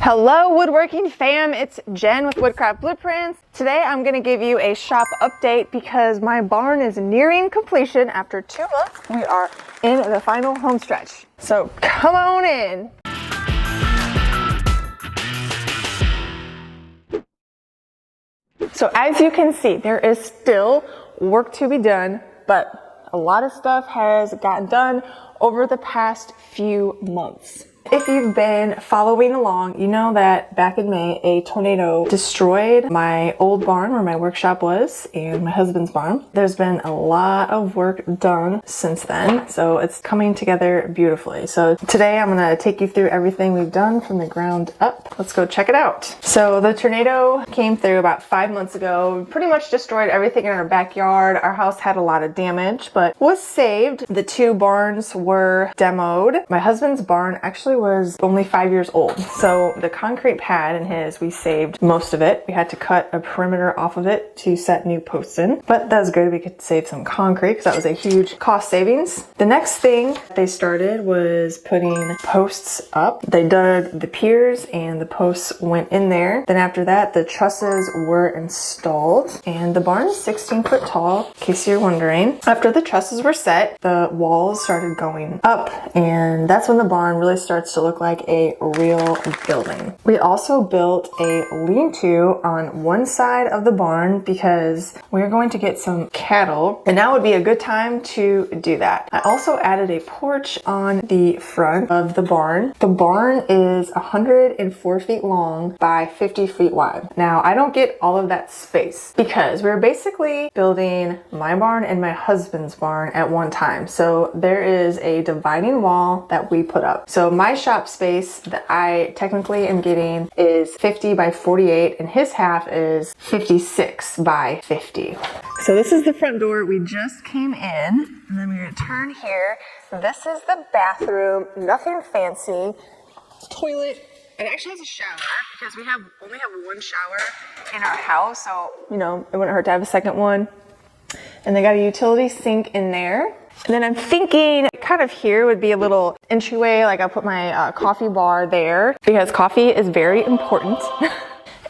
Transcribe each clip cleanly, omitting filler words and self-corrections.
Hello woodworking fam, it's Jen with Woodcraft Blueprints. Today I'm going to give you a shop update because my barn is nearing completion. After 2 months, we are in the final home stretch. So come on in. So as you can see, there is still work to be done, but a lot of stuff has gotten done over the past few months. If you've been following along, you know that back in May, a tornado destroyed my old barn where my workshop was and my husband's barn. There's been a lot of work done since then, so it's coming together beautifully. So today I'm gonna take you through everything we've done from the ground up. Let's go check it out. So the tornado came through about 5 months ago, pretty much destroyed everything in our backyard. Our house had a lot of damage, but was saved. The 2 barns were demoed. My husband's barn actually was only 5 years old. So the concrete pad in his, we saved most of it. We had to cut a perimeter off of it to set new posts in, but that was good. We could save some concrete because that was a huge cost savings. The next thing they started was putting posts up. They dug the piers and the posts went in there. Then after that, the trusses were installed and the barn is 16 foot tall, in case you're wondering. After the trusses were set, the walls started going up, and that's when the barn really starts to look like a real building. We also built a lean-to on one side of the barn because we're going to get some cattle, and now would be a good time to do that. I also added a porch on the front of the barn. The barn is 104 feet long by 50 feet wide. Now, I don't get all of that space because we're basically building my barn and my husband's barn at one time. So there is a dividing wall that we put up. So my shop space that I technically am getting is 50 by 48 and his half is 56 by 50. So this is the front door. We just came in and then we're gonna turn here. This is the bathroom, nothing fancy. Toilet. It actually has a shower because we only have one shower in our house, so you know it wouldn't hurt to have a second one. And they got a utility sink in there. And then I'm thinking kind of here would be a little entryway, like I'll put my coffee bar there because coffee is very important.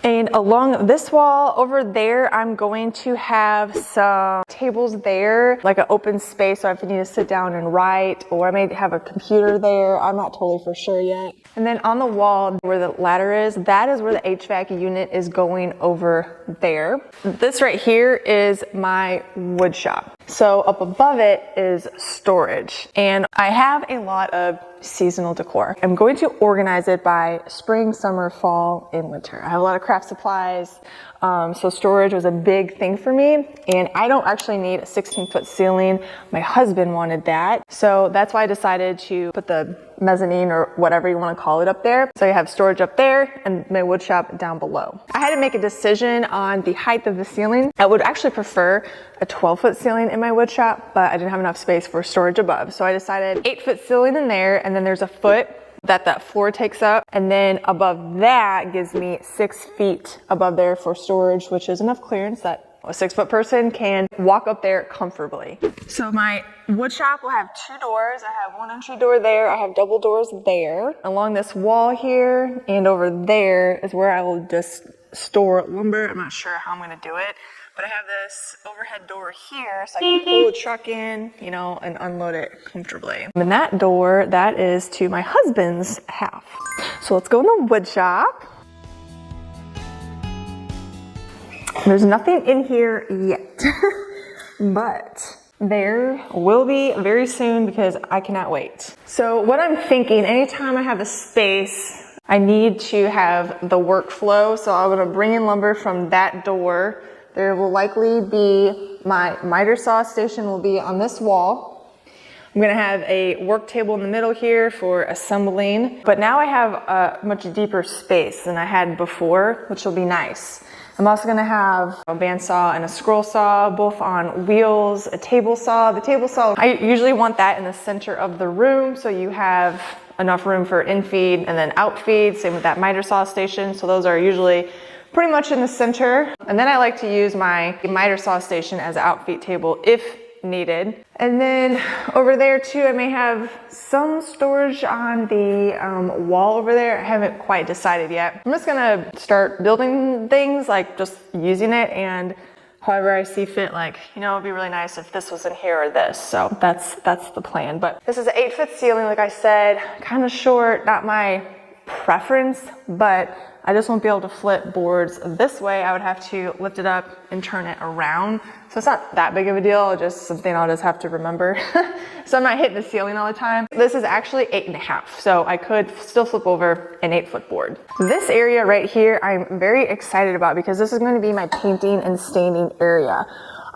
And along this wall over there, I'm going to have some tables there, like an open space so if I need to sit down and write, or I may have a computer there. I'm not totally for sure yet. And then on the wall where the ladder is, that is where the HVAC unit is going over there. This right here is my wood shop. So up above it is storage. And I have a lot of seasonal decor. I'm going to organize it by spring, summer, fall, and winter. I have a lot of craft supplies, so storage was a big thing for me, and I don't actually need a 16-foot ceiling. My husband wanted that, so that's why I decided to put the mezzanine or whatever you want to call it up there. So you have storage up there and my wood shop down below. I had to make a decision on the height of the ceiling. I would actually prefer a 12-foot ceiling in my wood shop, but I didn't have enough space for storage above. So I decided 8-foot ceiling in there, and then there's a foot that floor takes up, and then above that gives me 6 feet above there for storage, which is enough clearance that a 6-foot person can walk up there comfortably. So my wood shop will have 2 doors. I have one entry door there. I have double doors there. Along this wall here and over there is where I will just store lumber. I'm not sure how I'm gonna do it, but I have this overhead door here so I can pull the truck in, you know, and unload it comfortably. And that door, that is to my husband's half. So let's go in the wood shop. There's nothing in here yet, but there will be very soon because I cannot wait. So what I'm thinking, anytime I have a space, I need to have the workflow. So I'm gonna bring in lumber from that door. There will likely be my miter saw station will be on this wall. I'm gonna have a work table in the middle here for assembling, but now I have a much deeper space than I had before, which will be nice. I'm also gonna have a bandsaw and a scroll saw, both on wheels, a table saw. The table saw, I usually want that in the center of the room so you have enough room for in-feed and then out-feed, same with that miter saw station. So those are usually pretty much in the center. And then I like to use my miter saw station as an out-feed table if needed. And then over there too, I may have some storage on the wall over there. I haven't quite decided yet. I'm just gonna start building things, like just using it, and however I see fit, like, you know, it'd be really nice if this was in here or this. So that's the plan. But this is an 8-foot ceiling, like I said, kind of short, not my preference, but I just won't be able to flip boards this way. I would have to lift it up and turn it around. So it's not that big of a deal, just something I'll just have to remember. So I'm not hitting the ceiling all the time. This is actually 8.5, so I could still flip over an 8-foot board. This area right here, I'm very excited about because this is going to be my painting and staining area.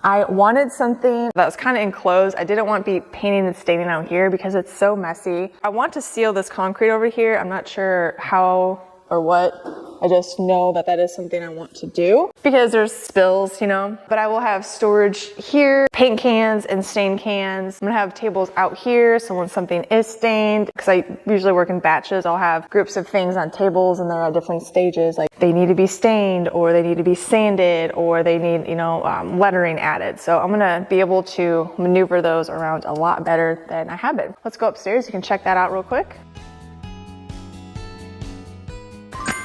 I wanted something that was kind of enclosed. I didn't want to be painting and staining out here because it's so messy. I want to seal this concrete over here. I'm not sure how or what. I just know that that is something I want to do because there's spills, you know. But I will have storage here, paint cans and stain cans. I'm gonna have tables out here, so when something is stained, because I usually work in batches, I'll have groups of things on tables and they're at different stages. Like they need to be stained, or they need to be sanded, or they need, you know, lettering added. So I'm gonna be able to maneuver those around a lot better than I have been. Let's go upstairs. You can check that out real quick.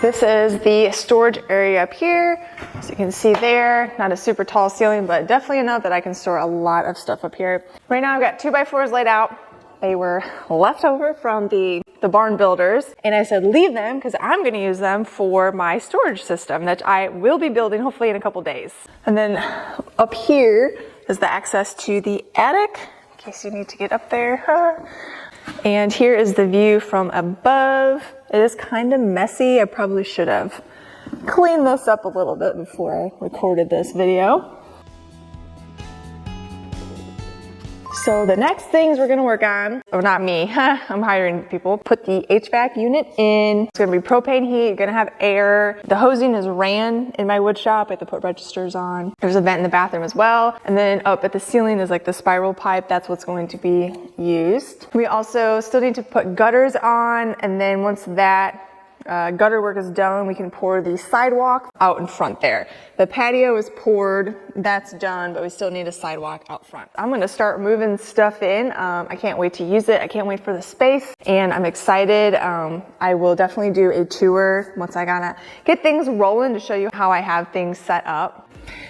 This is the storage area up here. So you can see there, not a super tall ceiling, but definitely enough that I can store a lot of stuff up here. Right now I've got 2x4s laid out. They were left over from the barn builders. And I said, leave them because I'm gonna use them for my storage system that I will be building hopefully in a couple days. And then up here is the access to the attic in case you need to get up there. And here is the view from above. It is kind of messy. I probably should have cleaned this up a little bit before I recorded this video. So the next things we're gonna work on, or not me, I'm hiring people, put the HVAC unit in. It's gonna be propane heat, you're gonna have air. The hosing is ran in my wood shop. I have to put registers on. There's a vent in the bathroom as well. And then up at the ceiling is like the spiral pipe. That's what's going to be used. We also still need to put gutters on. And then once that gutter work is done, we can pour the sidewalk out in front there. The patio is poured, that's done, but we still need a sidewalk out front. I'm gonna start moving stuff in. I can't wait to use it. I can't wait for the space, and I'm excited. I will definitely do a tour once I gotta get things rolling to show you how I have things set up.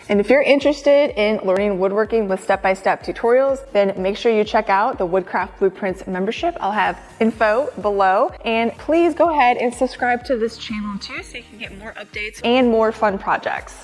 And if you're interested in learning woodworking with step-by-step tutorials, then make sure you check out the Woodcraft Blueprints membership. I'll have info below. And please go ahead and subscribe to this channel too so you can get more updates and more fun projects.